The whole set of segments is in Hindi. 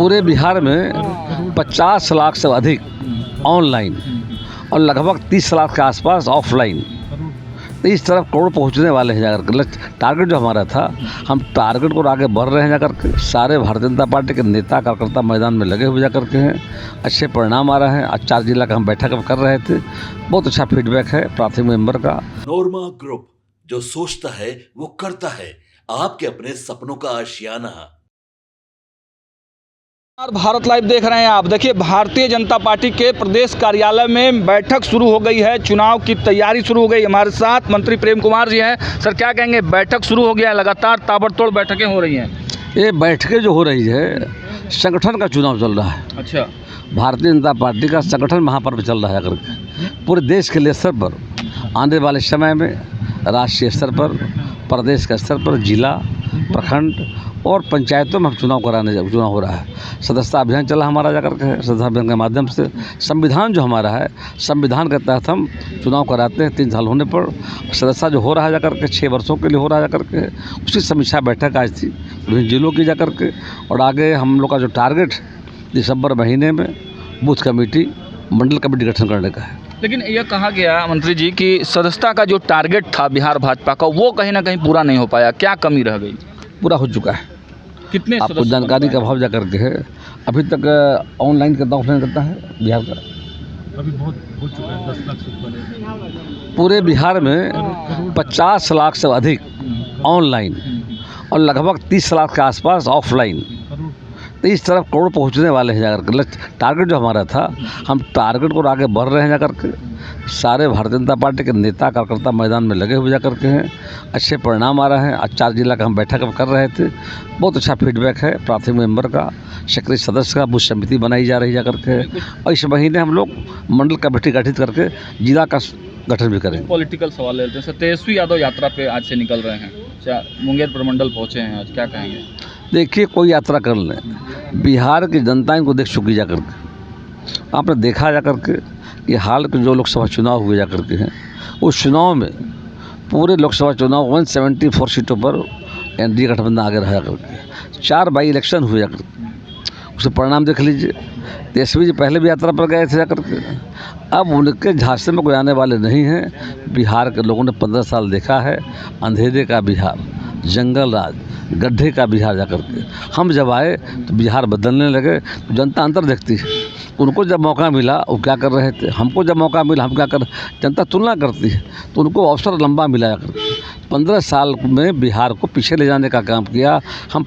पूरे बिहार में 50 लाख से अधिक ऑनलाइन और लगभग 30 लाख के आसपास ऑफलाइन, तो इस तरफ करोड़ पहुंचने वाले हैं जाकर के। टारगेट जो हमारा था, हम टारगेट को आगे बढ़ रहे हैं जाकर के। सारे भारतीय जनता पार्टी के नेता कार्यकर्ता मैदान में लगे हुए जाकर के हैं। अच्छे परिणाम आ रहे हैं। आज 4 जिला का हम बैठक कर रहे थे, बहुत अच्छा फीडबैक है प्राथमिक मेंबर का। नोरमा ग्रुप, जो सोचता है वो करता है। आपके अपने सपनों का आशियाना। भारत लाइव देख रहे हैं आप। देखिए, भारतीय जनता पार्टी के प्रदेश कार्यालय में बैठक शुरू हो गई है, चुनाव की तैयारी शुरू हो गई। हमारे साथ मंत्री प्रेम कुमार जी हैं। सर, क्या कहेंगे? बैठक शुरू हो गया है, लगातार ताबड़तोड़ बैठकें हो रही हैं। ये बैठकें जो हो रही है, संगठन का चुनाव चल रहा है। अच्छा, भारतीय जनता पार्टी का संगठन महापर्व चल रहा है करके पूरे देश के लिए स्तर पर। आने वाले समय में राष्ट्रीय स्तर पर, प्रदेश के स्तर पर, जिला, प्रखंड और पंचायतों में हम चुनाव हो रहा है। सदस्यता अभियान चला हमारा जाकर के, सदस्यता अभियान के माध्यम से संविधान जो हमारा है, संविधान के तहत हम चुनाव कराते हैं। 3 साल होने पर सदस्यता जो हो रहा है जाकर के 6 वर्षों के लिए हो रहा है जाकर के, उसकी समीक्षा बैठक आज थी विभिन्न जिलों की जाकर के। और आगे हम लोग का जो टारगेट दिसंबर महीने में बूथ कमेटी, मंडल कमेटी गठन करने का है। लेकिन यह कहा गया मंत्री जी कि सदस्यता का जो टारगेट था बिहार भाजपा का, वो कहीं ना कहीं पूरा नहीं हो पाया। क्या कमी रह गई? पूरा हो चुका है। कितने आपको जानकारी का अभाव जाकर के है। अभी तक ऑनलाइन करता, ऑफलाइन करता है बिहार का? अभी बहुत हो चुका है, 10 लाख से ऊपर। पूरे बिहार में 50 लाख से अधिक ऑनलाइन और लगभग 30 लाख के आसपास ऑफलाइन, तो इस तरफ करोड़ पहुंचने वाले हैं जाकर के। टारगेट जो हमारा था, हम टारगेट को आगे बढ़ रहे हैं जाकर के। सारे भारतीय जनता पार्टी के नेता कार्यकर्ता मैदान में लगे हुए जाकर के हैं। अच्छे परिणाम आ रहे हैं। आज 4 जिला का हम बैठक कर रहे थे, बहुत अच्छा फीडबैक है प्राथमिक मेंबर का, सक्रिय सदस्य का। बूथ समिति बनाई जा रही जाकर के। और इस महीने हम लोग मंडल कमेटी गठित करके जिला का गठन भी करेंगे। पॉलिटिकल सवाल लेते हैं। तेजस्वी यादव यात्रा पे आज से निकल रहे हैं, मुंगेर प्रमंडल पहुँचे हैं आज, क्या कहेंगे? देखिए, कोई यात्रा कर लें, बिहार की जनता इनको देख चुकी जाकर के। आपने देखा जाकर के कि हाल के जो लोकसभा चुनाव हुए जाकर के हैं, उस चुनाव में पूरे लोकसभा चुनाव 174 सीटों पर एनडीए गठबंधन आगे रहा करके। 4 बाई इलेक्शन हुए जाकर के, उसके परिणाम देख लीजिए। तेजस्वी जी पहले भी यात्रा पर गए थे जाकर के, अब उनके झांसे में कोई आने वाले नहीं हैं। बिहार के लोगों ने 15 साल देखा है, अंधेरे का बिहार, जंगल राज, गड्ढे का बिहार जाकर के। हम जब आए तो बिहार बदलने लगे, तो जनता अंतर देखती है। उनको जब मौका मिला वो क्या कर रहे थे, हमको जब मौका मिला हम क्या कर, जनता तुलना करती है। तो उनको अवसर लंबा मिला जाकर के। 15 साल में बिहार को पीछे ले जाने का काम किया। हम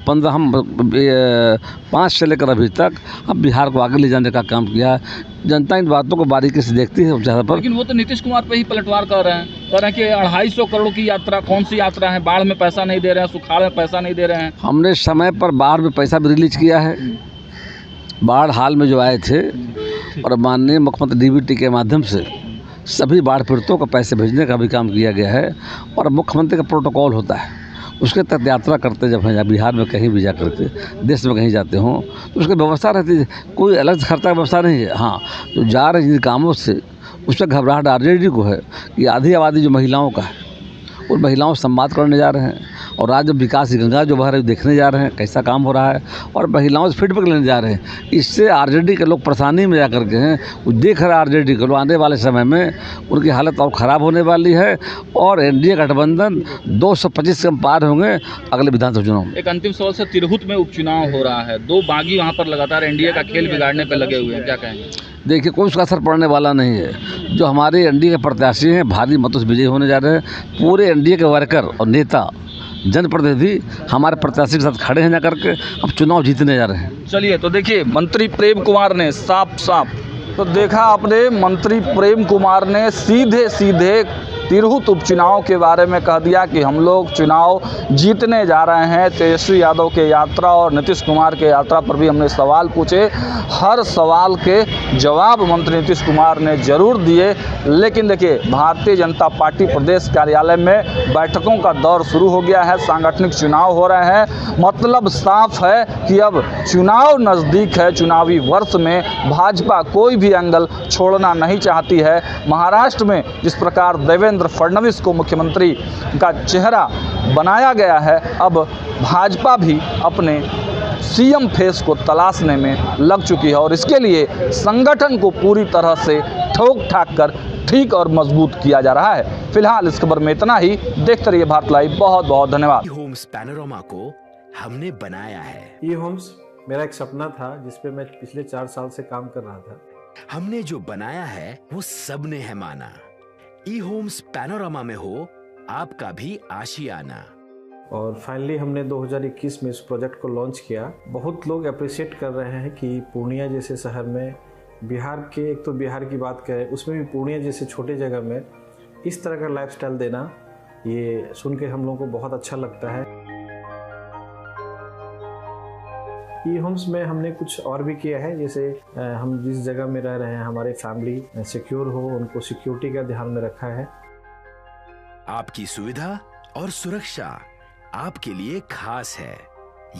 5 से लेकर अभी तक हम बिहार को आगे ले जाने का काम किया। जनता इन बातों को बारीकी से देखती है ज़्यादा पर। लेकिन वो तो नीतीश कुमार पे ही पलटवार कर रहे हैं कि 250 करोड़ की यात्रा, कौन सी यात्रा है? बाढ़ में पैसा नहीं दे रहे हैं, सुखाड़ में पैसा नहीं दे रहे हैं। हमने समय पर बाढ़ में पैसा भी रिलीज किया है। बाढ़ हाल में जो आए थे, और माननीय मुख्यमंत्री डीबीटी के माध्यम से सभी बाढ़ पीड़ितों को पैसे भेजने का भी काम किया गया है। और मुख्यमंत्री का प्रोटोकॉल होता है, उसके तहत यात्रा करते जब हैं बिहार में कहीं भी जा करके, देश में कहीं जाते हों, तो उसकी व्यवस्था रहती है। कोई अलग खर्चा की व्यवस्था नहीं है। हाँ, जो जा रहे जिन कामों से, उस पर घबराहट आरजेडी को है कि आधी आबादी जो महिलाओं का है, उन महिलाओं से संवाद करने जा रहे हैं। और राज्य विकास की गंगा जो बह रही देखने जा रहे हैं कैसा काम हो रहा है, और महिलाओं से फीडबैक लेने जा रहे हैं। इससे आरजेडी के लोग परेशानी में जा कर के हैं। वो देख रहे हैं आरजेडी के लोग आने वाले समय में उनकी हालत और ख़राब होने वाली है। और एनडीए गठबंधन 225 से पार होंगे अगले विधानसभा चुनाव में। एक अंतिम सवाल से, तिरहुत में उपचुनाव हो रहा है, 2 बागी वहाँ पर लगातार एनडीए का खेल बिगाड़ने पर लगे हुए हैं, क्या कहेंगे? देखिए, कोई उसका असर पड़ने वाला नहीं है। जो हमारे एनडीए के प्रत्याशी हैं भारी मतों से विजयी होने जा रहे हैं। पूरे एनडीए के वर्कर और नेता, जनप्रतिनिधि हमारे प्रत्याशी के साथ खड़े हैं जाकर के। अब चुनाव जीतने जा रहे हैं। चलिए, तो देखिए, मंत्री प्रेम कुमार ने साफ तो देखा आपने, मंत्री प्रेम कुमार ने सीधे तिरहुत उपचुनाव के बारे में कह दिया कि हम लोग चुनाव जीतने जा रहे हैं। तेजस्वी यादव के यात्रा और नीतीश कुमार के यात्रा पर भी हमने सवाल पूछे, हर सवाल के जवाब मंत्री नीतीश कुमार ने जरूर दिए। लेकिन देखिए, भारतीय जनता पार्टी प्रदेश कार्यालय में बैठकों का दौर शुरू हो गया है, सांगठनिक चुनाव हो रहे हैं। मतलब साफ है कि अब चुनाव नज़दीक है। चुनावी वर्ष में भाजपा कोई भी एंगल छोड़ना नहीं चाहती है। महाराष्ट्र में जिस प्रकार देवेंद्र फडणवीस को मुख्यमंत्री का चेहरा बनाया गया है, अब भाजपा भी अपने सीएम फेस को तलाशने में लग चुकी है और इसके लिए संगठन को पूरी तरह से ठोक ठाक कर ठीक और मजबूत किया जा रहा है। फिलहाल इस खबर में इतना ही। देखते रहिए भारत लाइव। बहुत बहुत धन्यवाद। होम्स पैनोरमा को हमने बनाया है। ई होम्स मेरा एक सपना था जिस पे मैं पिछले 4 साल से काम कर रहा था। हमने जो बनाया है वो सबने है माना। ई होम्स पैनोरमा में हो आपका भी आशियाना। और फाइनली हमने 2021 में इस प्रोजेक्ट को लॉन्च किया। बहुत लोग अप्रिशिएट कर रहे हैं कि पूर्णिया जैसे शहर में, बिहार के, एक तो बिहार की बात करें उसमें भी पूर्णिया जैसे छोटे जगह में इस तरह का लाइफस्टाइल देना, ये सुन के हम लोगों को बहुत अच्छा लगता है। ई होम्स में हमने कुछ और भी किया है, जैसे हम जिस जगह में रह रहे हैं हमारे फैमिली सिक्योर हो, उनको सिक्योरिटी का ध्यान में रखा है। आपकी सुविधा और सुरक्षा आपके लिए खास है,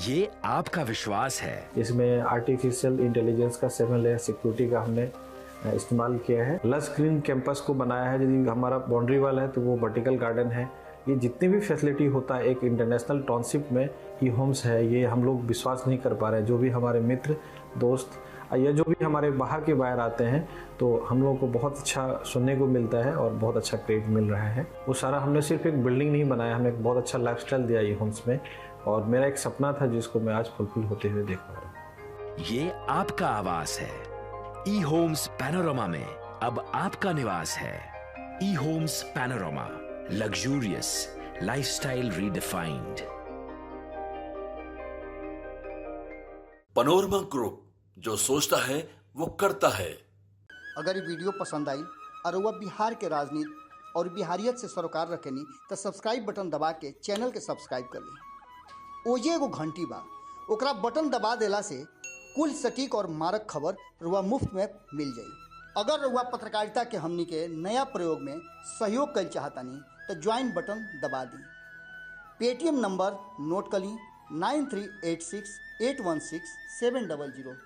ये आपका विश्वास है। इसमें आर्टिफिशियल इंटेलिजेंस का 7 लेयर सिक्योरिटी का हमने इस्तेमाल किया है। लस ग्रीन कैंपस को बनाया है। यदि हमारा बाउंड्री वाल है तो वो वर्टिकल गार्डन है। ये जितनी भी फैसिलिटी होता है एक इंटरनेशनल टाउनशिप में ई होम्स है, ये हम लोग विश्वास नहीं कर पा रहे हैं। जो भी हमारे मित्र दोस्त या जो भी हमारे बाहर के बाहर आते हैं तो हम लोगों को बहुत अच्छा सुनने को मिलता है और बहुत अच्छा क्रेडिट मिल रहा है। वो सारा हमने सिर्फ एक बिल्डिंग नहीं बनाया, हमने एक बहुत अच्छा लाइफस्टाइल दिया ई होम्स में, और मेरा एक सपना था जिसको मैं आज फुलफिल होते हुए देख पा रहा हूँ। ये आपका आवास है। ई होम्स पैनोरमा में अब आपका निवास है। E Homes Panorama, luxurious lifestyle redefined. Panorama Group, जो सोचता है वो करता है। अगर ये वीडियो पसंद आई और वह बिहार के राजनीति और बिहारियत से सरोकार रखेनी तो सब्सक्राइब बटन दबा के चैनल के सब्सक्राइब कर ली। ओजे एगो घंटी बा, ओकरा बटन दबा देला से कुल सटीक और मारक खबर रुआ मुफ्त में मिल जाई। अगर रुआ पत्रकारिता के हमनी के नया प्रयोग में सहयोग कर चाहतानी तो ज्वाइन बटन दबा दी। पेटीएम नंबर नोट कर ली 9386816700।